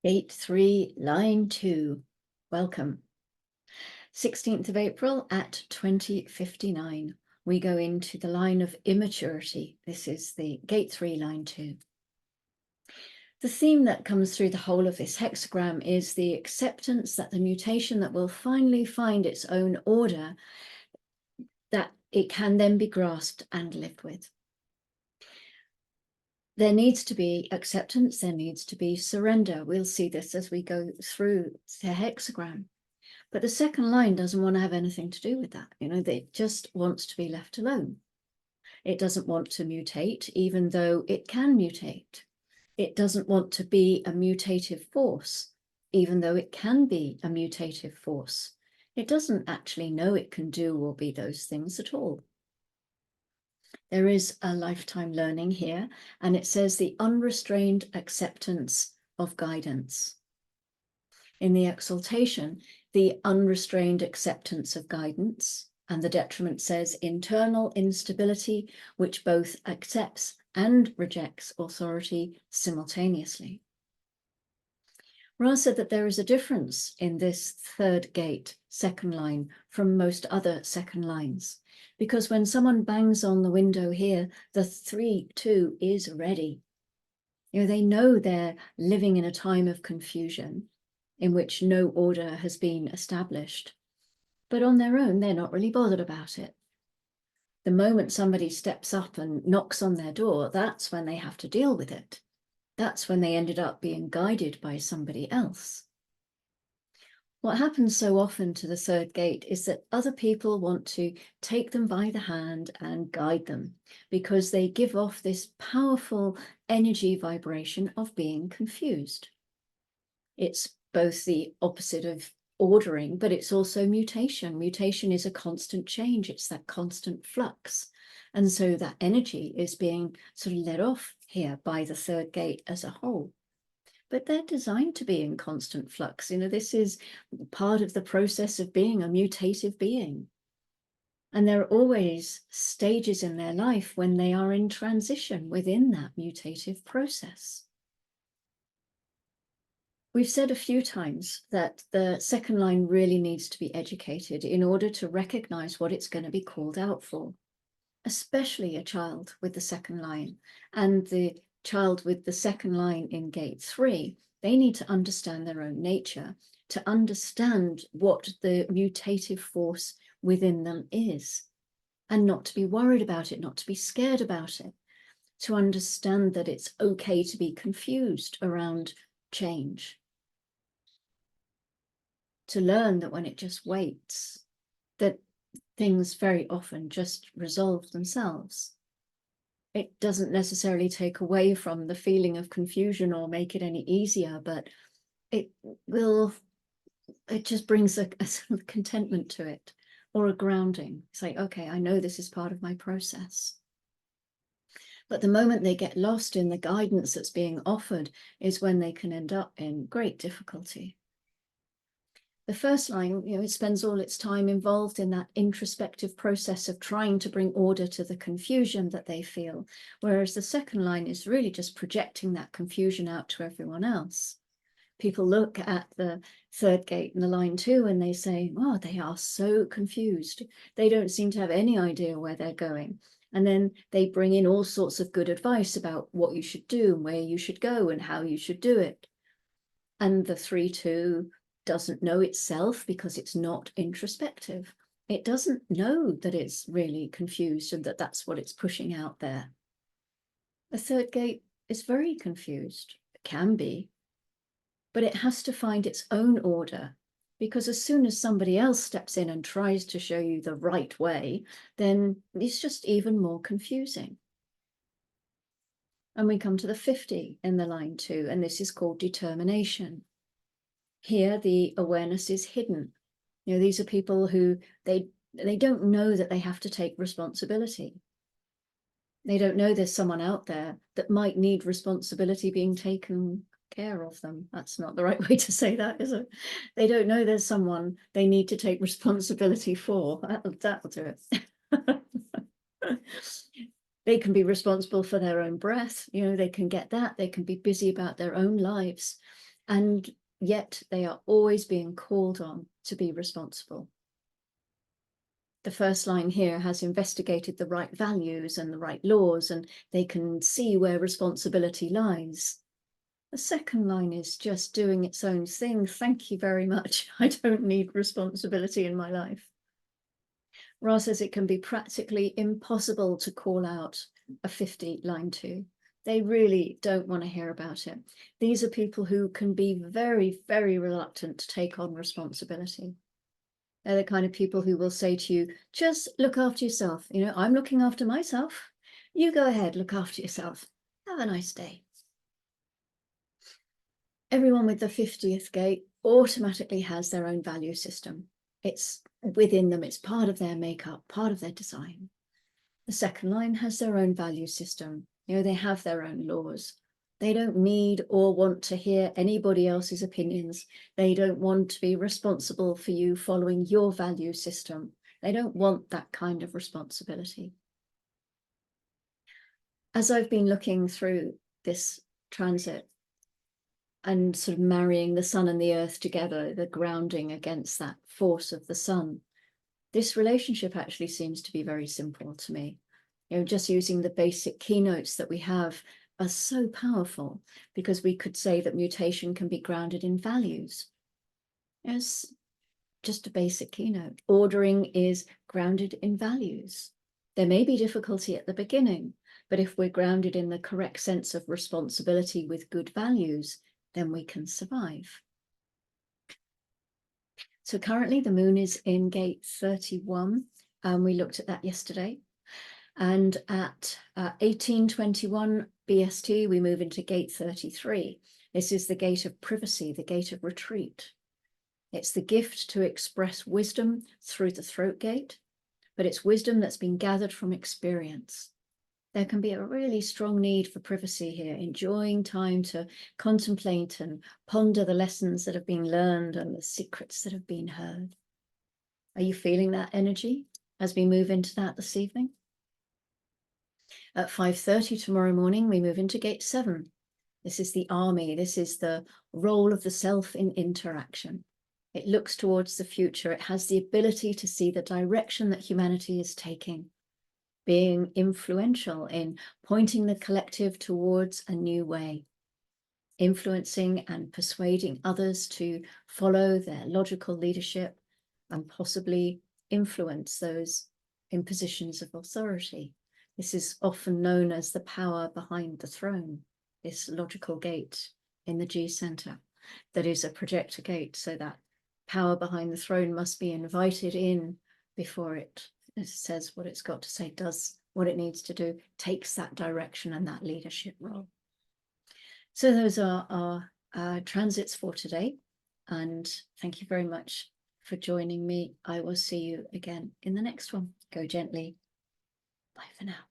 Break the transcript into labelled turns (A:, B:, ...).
A: Gate 3, line 2. Welcome. 16th of April at 20:59. We go into the line of immaturity. This is the Gate 3, line 2. The theme that comes through the whole of this hexagram is the acceptance that the mutation that will finally find its own order, that it can then be grasped and lived with. There needs to be acceptance, there needs to be surrender. We'll see this as we go through the hexagram. But the second line doesn't want to have anything to do with that. It just wants to be left alone. It doesn't want to mutate, even though it can mutate. It doesn't want to be a mutative force, even though it can be a mutative force. It doesn't actually know it can do or be those things at all. There is a lifetime learning here, and it says the unrestrained acceptance of guidance. In the exaltation, the unrestrained acceptance of guidance, and the detriment says internal instability, which both accepts and rejects authority simultaneously. Ra said that there is a difference in this third gate, second line, from most other second lines, because when someone bangs on the window here, the 3-2 is ready. They know they're living in a time of confusion in which no order has been established. But on their own, they're not really bothered about it. The moment somebody steps up and knocks on their door, that's when they have to deal with it. That's when they ended up being guided by somebody else. What happens so often to the third gate is that other people want to take them by the hand and guide them because they give off this powerful energy vibration of being confused. It's both the opposite of ordering, but it's also mutation. Mutation is a constant change. It's that constant flux. And so that energy is being sort of let off here by the third gate as a whole. But they're designed to be in constant flux. This is part of the process of being a mutative being. And there are always stages in their life when they are in transition within that mutative process. We've said a few times that the second line really needs to be educated in order to recognize what it's going to be called out for, especially a child with the second line and the child with the second line in gate 3. They need to understand their own nature, to understand what the mutative force within them is, and not to be worried about it, not to be scared about it, to understand that it's okay to be confused around change. To learn that when it just waits, that things very often just resolve themselves. It doesn't necessarily take away from the feeling of confusion or make it any easier, but it just brings a sort of contentment to it, or a grounding. It's like, okay, I know this is part of my process. But the moment they get lost in the guidance that's being offered is when they can end up in great difficulty. The first line, it spends all its time involved in that introspective process of trying to bring order to the confusion that they feel, whereas the second line is really just projecting that confusion out to everyone else. People look at the third gate and the line 2 and they say, oh, they are so confused. They don't seem to have any idea where they're going. And then they bring in all sorts of good advice about what you should do and where you should go and how you should do it. And the 3-2 doesn't know itself because it's not introspective. It doesn't know that it's really confused and that that's what it's pushing out there. The third gate is very confused. It can be, but it has to find its own order, because as soon as somebody else steps in and tries to show you the right way, then it's just even more confusing. And we come to the 50 in the line 2, and this is called determination. Here, the awareness is hidden. These are people who they don't know that they have to take responsibility. They don't know there's someone out there that might need responsibility being taken care of them. That's not the right way to say that, is it? They don't know there's someone they need to take responsibility for. That'll do it. They can be responsible for their own breath. They can get that. They can be busy about their own lives. And yet they are always being called on to be responsible. The first line here has investigated the right values and the right laws, and they can see where responsibility lies. The second line is just doing its own thing. Thank you very much. I don't need responsibility in my life. Ra says it can be practically impossible to call out a 50 line 2. They really don't want to hear about it. These are people who can be very, very reluctant to take on responsibility. They're the kind of people who will say to you, just look after yourself. You know, I'm looking after myself. You go ahead, look after yourself. Have a nice day. Everyone with the 50th gate automatically has their own value system. It's within them, it's part of their makeup, part of their design. The second line has their own value system. You know, they have their own laws. They don't need or want to hear anybody else's opinions. They don't want to be responsible for you following your value system. They don't want that kind of responsibility. As I've been looking through this transit and sort of marrying the sun and the earth together, the grounding against that force of the sun, this relationship actually seems to be very simple to me. You know, just using the basic keynotes that we have are so powerful, because we could say that mutation can be grounded in values. It's just a basic keynote. Ordering is grounded in values. There may be difficulty at the beginning, but if we're grounded in the correct sense of responsibility with good values, then we can survive. So currently the moon is in gate 31, and we looked at that yesterday. And at 1821 BST, we move into gate 33. This is the gate of privacy, the gate of retreat. It's the gift to express wisdom through the throat gate, but it's wisdom that's been gathered from experience. There can be a really strong need for privacy here, enjoying time to contemplate and ponder the lessons that have been learned and the secrets that have been heard. Are you feeling that energy as we move into that this evening? At 5:30 tomorrow morning, we move into gate 7. This is the army. This is the role of the self in interaction. It looks towards the future. It has the ability to see the direction that humanity is taking, being influential in pointing the collective towards a new way, influencing and persuading others to follow their logical leadership and possibly influence those in positions of authority. This is often known as the power behind the throne, this logical gate in the G center that is a projector gate, so that power behind the throne must be invited in before it says what it's got to say, does what it needs to do, takes that direction and that leadership role. So those are our transits for today. And thank you very much for joining me. I will see you again in the next one. Go gently. Bye for now.